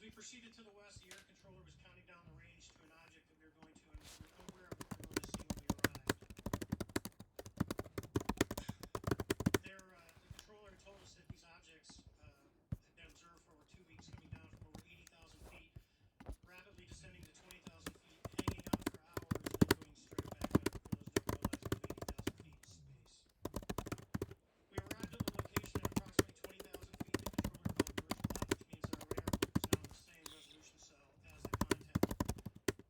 we proceeded to the west, the air controller was counting down the range to an object that we were going to, and we were unaware of what we were going to see when we arrived. The controller told us that these objects had been observed for over 2 weeks, coming down from over 80,000 feet, rapidly descending to 20,000 feet, hanging out for hours, and then going straight back up. For those who don't realize, with 80,000 feet in space. We arrived at the location at approximately 20,000 feet. The controller called burst block, which means our radar was now in the same resolution cell as the contact.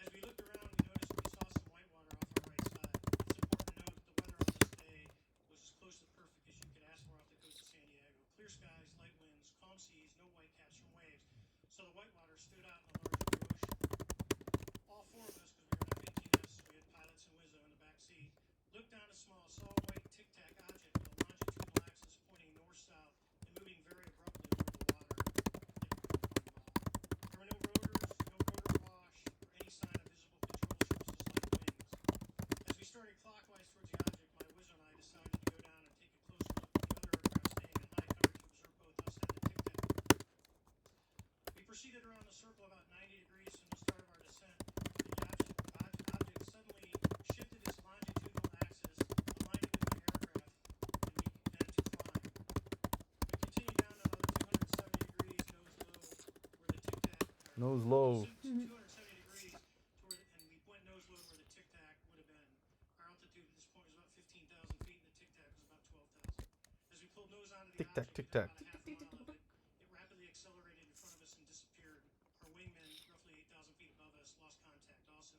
As we looked around, we noticed we saw some whitewater off our right side. It's important to note that the weather on this day was as close to perfect as you could ask for off the coast of San Diego. Clear skies, light winds, calm seas, no whitecaps from waves. So the whitewater stood out in a large blue ocean. All four of us, because we were in F-18s, we had pilots and Wizzo in the back seat, looked down a small solid white tic-tac object with a longitudinal axis pointing north-south and moving very abruptly over the water. There were no rotors, no rotor wash, or any sign of visible control surfaces like wings. As we started clockwise towards the object, my Wizzo and I decided to go down and take a closer look at the other aircraft staying in high cover to observe both us and the tic-tac. We proceeded around the circle about 90 degrees from the start of our descent. The object suddenly shifted its longitudinal axis, aligned it with the aircraft, and we began to climb. We continued down to about 270 degrees, nose low, where the tic-tac... Nose low. 270 degrees, and we went nose low where the tic-tac would have been. Our altitude at this point was about 15,000 feet, and the tic-tac was about 12,000. As we pulled nose onto the object, Tic-tac. about a half mile of it, it rapidly accelerated in front of us and disappeared. Our wingmen, roughly 8,000 feet above us, lost contact also.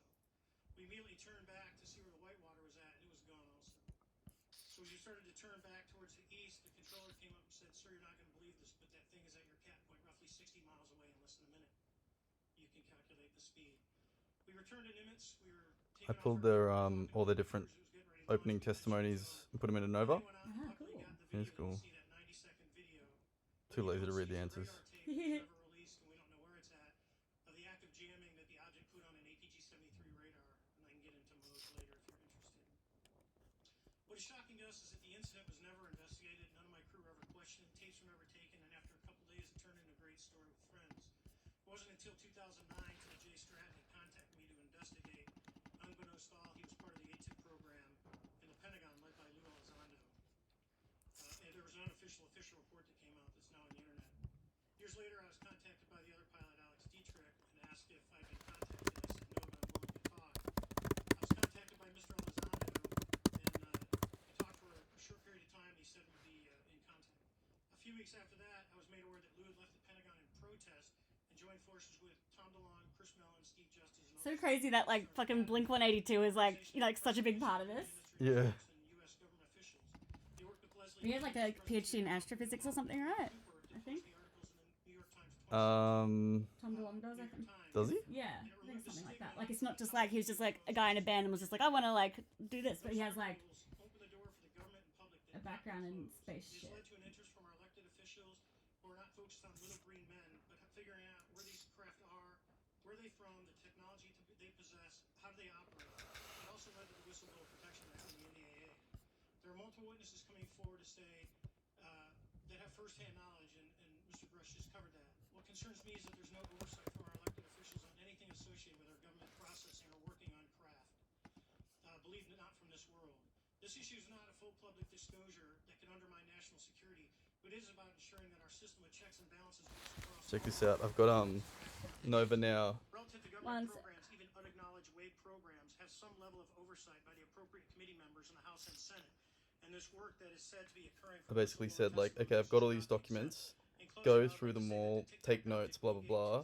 We immediately turned back to see where the whitewater was at, and it was gone also. So as we started to turn back towards the east, the controller came up and said, "Sir, you're not going to believe this, but that thing is at your cat point, roughly 60 miles away in less than a minute. You can calculate the speed." We returned to Nimitz. We were I pulled their all their different opening testimonies and put them in a Nova. Cool. It's cool. See that 90-second video. Too lazy to read the answers. Never released, and we don't know where it's at. Of the active jamming that the object put on an APG-73 radar, and I can get into modes later if you're interested. What is shocking to us is that the incident was never investigated. None of my crew were ever questioned. Tapes were never taken, and after a couple days, it turned into a great story with friends. It wasn't until 2009 that Jay Stratton had contacted me to investigate. Unbeknownst to all, he was part of the ATIP program in the Pentagon led by Lou Elizondo. And there was an unofficial report that came out that's now on the internet. Years later, I was contacted by the other pilot, Alex Dietrich, and asked if I'd been contacted. I said no, but I'm willing to talk. I was contacted by Mr. Elizondo, and I talked for a short period of time. He said we'd be in contact. A few weeks after that, I was made aware that Lou had left the Pentagon in protest and joined forces with Tom DeLonge, Chris Mellon, Steve Justice, and So crazy that like fucking Blink-182 is like, you know, like such a big part of this. Yeah. He has like a PhD in astrophysics or something, right? I think. Tom DeLonge does, I think. Does he? Yeah, I think something like that. Like it's not just like he was just like a guy in a band and was just like, I want to like do this, but he has like a background in space shit. This led to an interest from our elected officials who are not focused on little green men, but figuring out where these craft are, where they're from, the technology they possess, how do they operate. It also led to the Whistleblower Protection Act in the NDAA. There are multiple witnesses coming forward to say that have firsthand knowledge, and Mr. Brush just covered that. What concerns me is that there's no oversight from our elected officials on anything associated with our government processing or working on craft. Believe it, not from this world. This issue is not a full public disclosure that can undermine national security, but it is about ensuring that our system of checks and balances works across. Check this out. I've got Nova now. Relative to government programs, even unacknowledged WAVE programs have some level of oversight by the appropriate committee members in the House and Senate. And this work that is said to be occurring. I basically said like, okay, I've got all these documents. Go through them all, take notes, blah blah blah.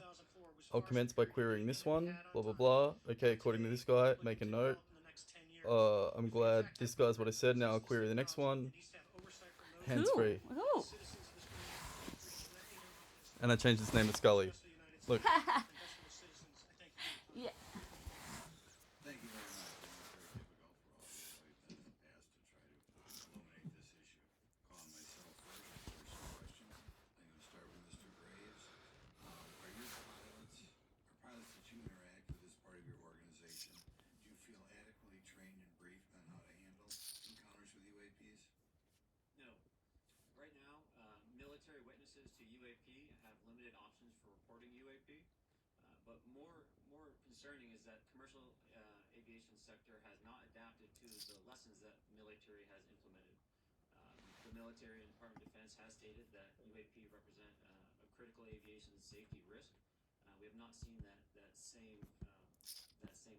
I'll commence by querying this one, blah blah blah. Okay, according to this guy, make a note. I'm glad this guy's what I said. Now I'll query the next one. Hands free. Ooh. And I changed his name to Scully. Look. Yeah. Thank you very much. Very difficult for all of us asked to try to illuminate this issue. Calling myself first, there's some questions. I'm going to start with Mr. Graves. Are your pilots, that you interact with as part of your organization, do you feel adequately trained and briefed on how to handle encounters with UAPs? No. Right now, military witness witnesses to UAP have limited options for reporting UAP. But more concerning is that commercial aviation sector has not adapted to the lessons that military has implemented. The military and Department of Defense has stated that UAP represent a critical aviation safety risk. We have not seen that same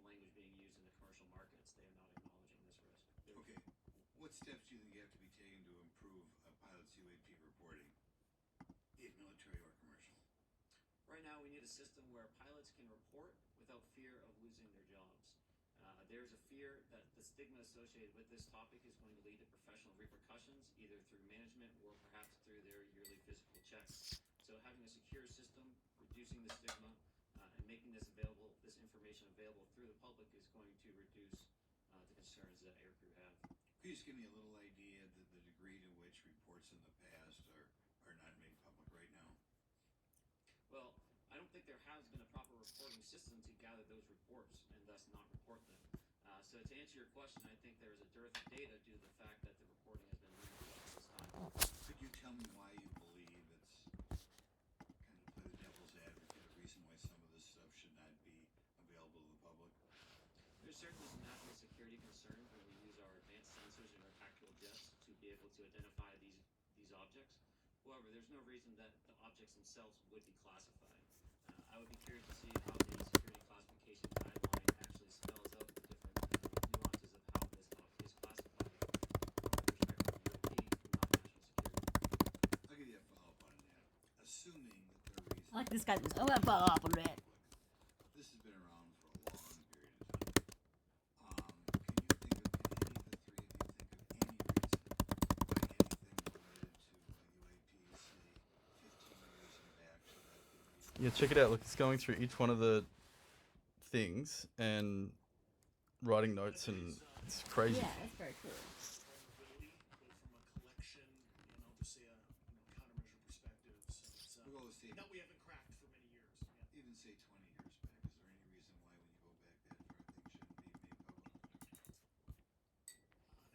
language being used in the commercial markets. They are not acknowledging this risk. Okay. What steps do you think you have to be taken to improve a pilot's UAP reporting, be it military or commercial? Right now, we need a system where pilots can report without fear of losing their jobs. There's a fear that the stigma associated with this topic is going to lead to professional repercussions, either through management or perhaps through their yearly physical checks. So having a secure system, reducing the stigma, and making this information available through the public is going to reduce the concerns that aircrew have. Could you just give me a little idea of the degree to which reports in the past are not made public right now? Well, I don't think there has been a proper reporting system to gather those reports and thus not report them. So to answer your question, I think there is a dearth of data due to the fact that the reporting has been limited at this time. Could you tell me why you believe it's kind of play the devil's advocate, a reason why some of this stuff should not be available to the public? There's certainly some national security concerns when we use our advanced sensors in our tactical jets to be able to identify these objects. However, there's no reason that the objects themselves would be classified. I would be curious to see how the security classification guideline actually spells out the different nuances of how this object is classified from the perspective of UAP, not national security. I'll give you a follow-up on that. Assuming that there are reasons. I like this guy. Oh, I'm up on red. This has been around for a long period of time. Can you think of any of the three of you think of any reason why anything related to UAP, say, 15 years and back should not be made? Yeah, check it out. Look, it's going through each one of the things and writing notes, and it's crazy. Yeah, that's very cool. Vulnerability, both from a collection and obviously a countermeasure perspective. So it's We'll go with Steve. that we haven't cracked for many years. Yeah. Even say 20 years back, is there any reason why when you go back that far things shouldn't be made public?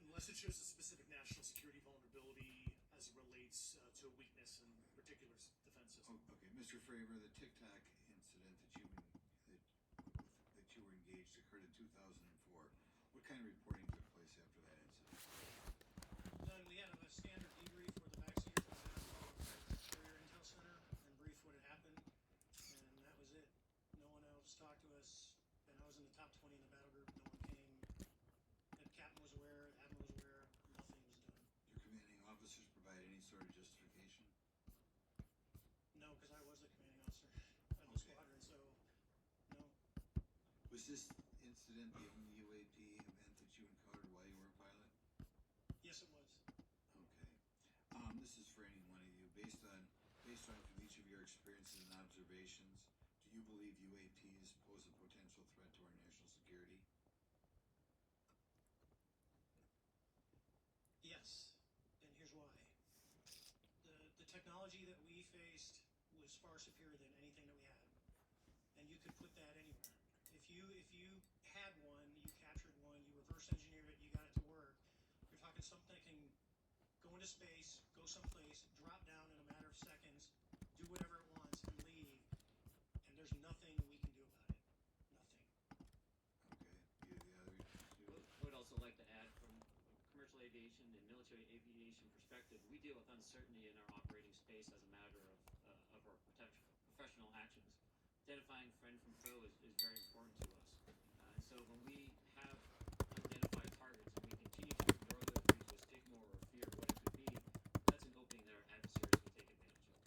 Unless it shows a specific national security vulnerability as it relates to a weakness in a particular defense system. Oh, okay, Mr. Fravor, the TikTok incident that you were engaged occurred in 2004. What kind of reporting took place after that incident? None. We had a standard debrief where the backseaters went down to the carrier intel center and briefed what had happened, and that was it. No one else talked to us, and I was in the top 20 in the battle group. No one came. The captain was aware, the admiral was aware. Nothing was done. Your commanding officers provide any sort of justification? No, because I was the commanding officer of the Okay. squadron, so no. Was this incident the only UAP event that you encountered while you were a pilot? Yes, it was. Okay. This is for any one of you. Based on from each of your experiences and observations, do you believe UAPs pose a potential threat to our national security? Yes, and here's why. The technology that we faced was far superior than anything that we had, and you could put that anywhere. If you had one, you captured one, you reverse engineered it, you got it to work. You're talking something that can go into space, go someplace, drop down in a matter of seconds, do whatever it wants, and leave. And there's nothing we can do about it. Nothing. Okay. The other two? I would also like to add, from a commercial aviation and military aviation perspective, we deal with uncertainty in our operating space as a matter of our professional actions. Identifying friend from foe is very important to us. And so when we have unidentified targets and we continue to ignore those due to a stigma or a fear of what it could be, that's an opening that our adversaries can take advantage of.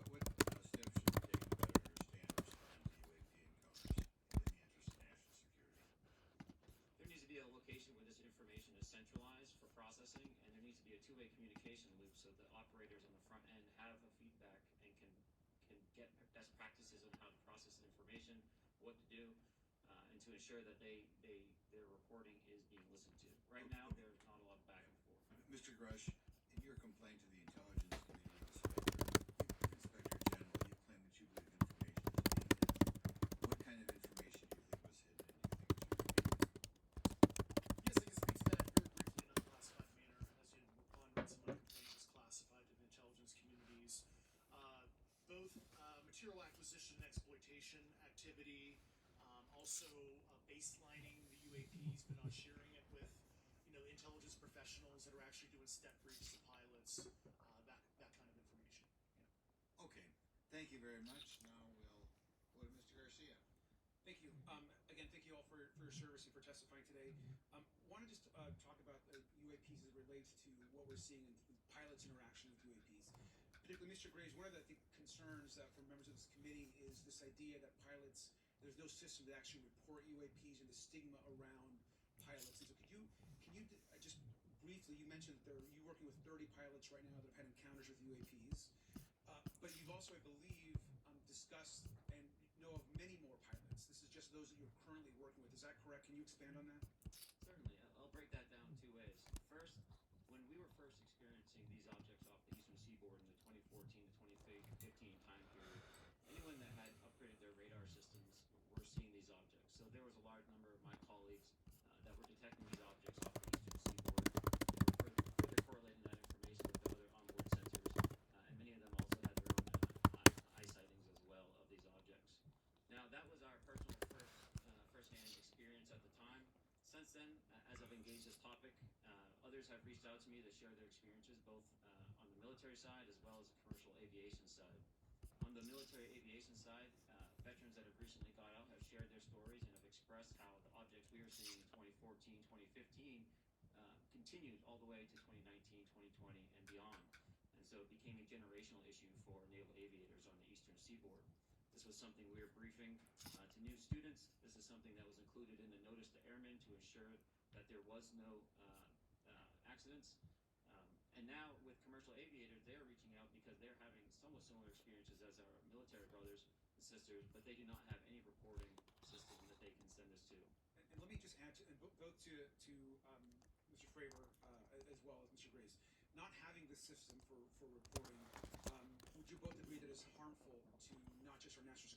What steps should be taken to better understand or respond to UAP encounters in the interest of national security? There needs to be a location where this information is centralized for processing, and there needs to be a two-way communication loop so that operators on the front end have a feedback and can get best practices on how to process the information, what to do, and to ensure that their reporting is being listened to. Right now, there's not a lot of back and forth. Mr. Grush, in your complaint to the Intelligence Committee Inspector General, you claim that you believe information is being hidden. What kind of information do you think was hidden and do you think it should be? Yes, I can speak to that very briefly in a classified manner. As you know, we're pondering some of the complaints is classified to the intelligence communities. material acquisition and exploitation activity, also baselining the UAPs, but not sharing it with, intelligence professionals that are actually doing step briefs to pilots, that kind of information. Yeah. Okay, thank you very much. Now we'll go to Mr. Garcia. Thank you. Again, thank you all for your service and for testifying today. Want to just talk about UAPs as it relates to what we're seeing in pilots' interaction with UAPs. Particularly, Mr. Graves, one of the concerns from members of this committee is this idea that pilots, there's no system to actually report UAPs and the stigma around pilots. And so can you just briefly, you mentioned that you're working with 30 pilots right now that have had encounters with UAPs, but you've also, I believe, discussed and know of many more pilots. This is just those that you're currently working with. Is that correct? Can you expand on that? Certainly. I'll break that down two ways. First, when we were first experiencing these objects off the eastern seaboard in the 2014 to 2015 time period, anyone that had upgraded their radar systems were seeing these objects. So there was a large number of my colleagues that were detecting these objects off the eastern seaboard. They were further correlating that information with other onboard sensors, and many of them also had their own eye sightings as well of these objects. Now, that was our personal first-hand experience at the time. Since then, as I've engaged this topic, others have reached out to me to share their experiences, both on the military side as well as the commercial aviation side. On the military aviation side, veterans that have recently got out have shared their stories and have expressed how the objects we were seeing in 2014, 2015 continued all the way to 2019, 2020, and beyond. And so it became a generational issue for naval aviators on the eastern seaboard. This was something we were briefing to new students. This is something that was included in the notice to airmen to ensure that there was no accidents. And now with commercial aviators, they're reaching out because they're having somewhat similar experiences as our military brothers and sisters, but they do not have any reporting system that they can send us to. And let me just add both to Mr. Fravor as well as Mr. Grace. Not having the system for reporting, would you both agree that it's harmful to not just our national